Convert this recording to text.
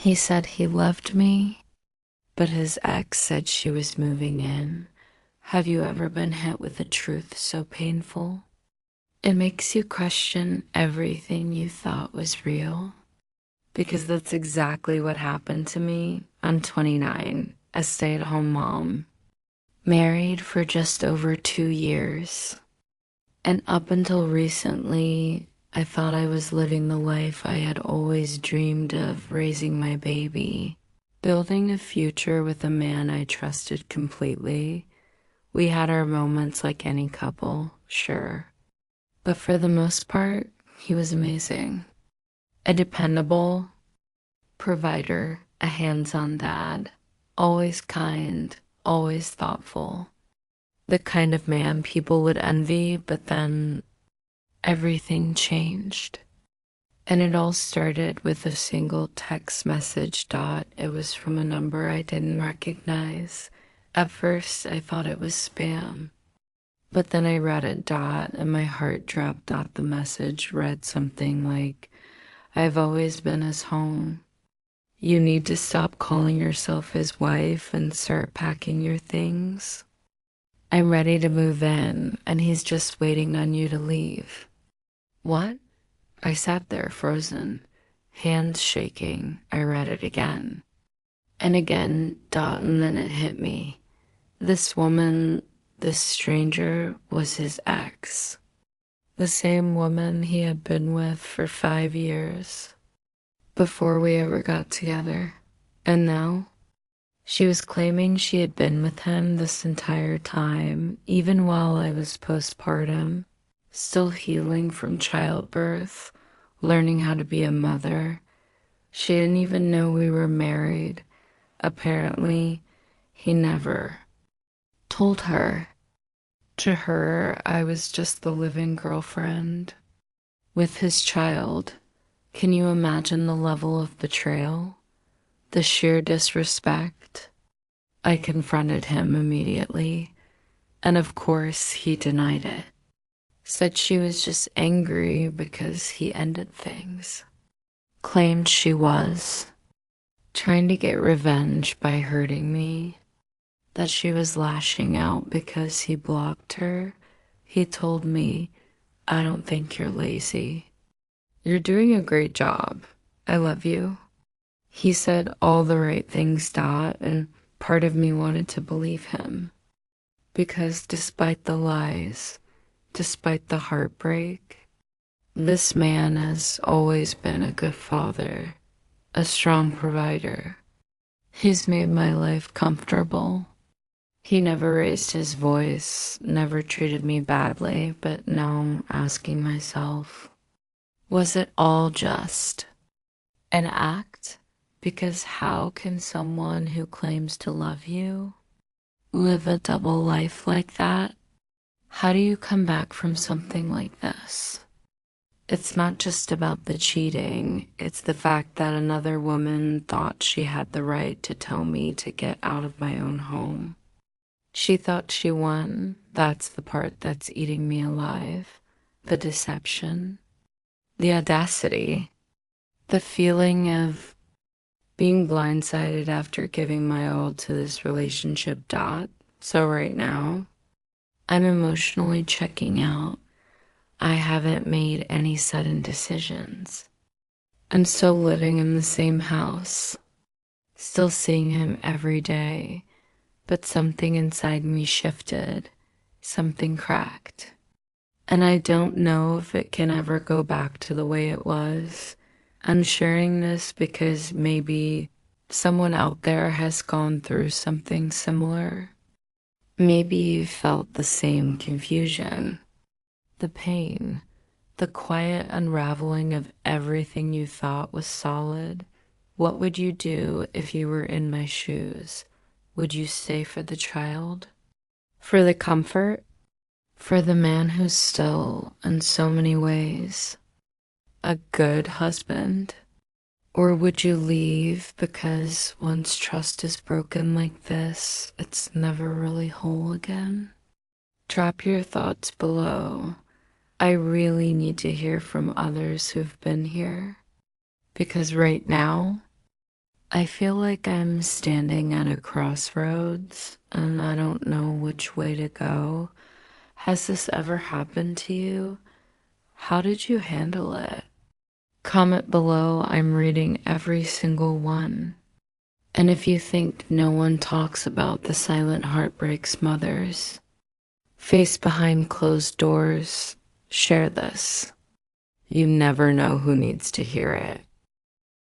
He said he loved me, but his ex said she was moving in. Have you ever been hit with a truth so painful? It makes you question everything you thought was real. Because that's exactly what happened to me. I'm 29, a stay-at-home mom, married for just over 2 years. And up until recently, I thought I was living the life I had always dreamed of, raising my baby, building a future with a man I trusted completely. We had our moments like any couple, sure. But for the most part, he was amazing. A dependable provider, a hands-on dad, always kind, always thoughtful. The kind of man people would envy, but then everything changed. And it all started with a single text message. It was from a number I didn't recognize. At first, I thought it was spam. But then I read it, and my heart dropped. The message read something like, I've always been his home. You need to stop calling yourself his wife and start packing your things. I'm ready to move in, and he's just waiting on you to leave. What? I sat there frozen, hands shaking. I read it again. And again, and then it hit me. This woman, this stranger, was his ex. The same woman he had been with for 5 years before we ever got together. And now, she was claiming she had been with him this entire time, even while I was postpartum, still healing from childbirth, learning how to be a mother. She didn't even know we were married. Apparently, he never told her. To her, I was just the living girlfriend with his child. Can you imagine the level of betrayal? The sheer disrespect? I confronted him immediately, and of course he denied it. Said she was just angry because he ended things. Claimed she was trying to get revenge by hurting me. That she was lashing out because he blocked her. He told me, I don't think you're lazy. You're doing a great job. I love you. He said all the right things, and part of me wanted to believe him. Because despite the lies, despite the heartbreak, this man has always been a good father, a strong provider. He's made my life comfortable. He never raised his voice, never treated me badly, but now I'm asking myself, was it all just an act? Because how can someone who claims to love you live a double life like that? How do you come back from something like this? It's not just about the cheating, it's the fact that another woman thought she had the right to tell me to get out of my own home. She thought she won. That's the part that's eating me alive. The deception, the audacity, the feeling of being blindsided after giving my all to this relationship. So right now, I'm emotionally checking out. I haven't made any sudden decisions. I'm still living in the same house, still seeing him every day, but something inside me shifted, something cracked. And I don't know if it can ever go back to the way it was. I'm sharing this because maybe someone out there has gone through something similar. Maybe you felt the same confusion, the pain, the quiet unraveling of everything you thought was solid. What would you do if you were in my shoes? Would you stay for the child? For the comfort? For the man who's still, in so many ways, a good husband? Or would you leave because once trust is broken like this, it's never really whole again? Drop your thoughts below. I really need to hear from others who've been here. Because right now, I feel like I'm standing at a crossroads and I don't know which way to go. Has this ever happened to you? How did you handle it? Comment below, I'm reading every single one. And if you think no one talks about the silent heartbreaks mothers face behind closed doors, share this. You never know who needs to hear it.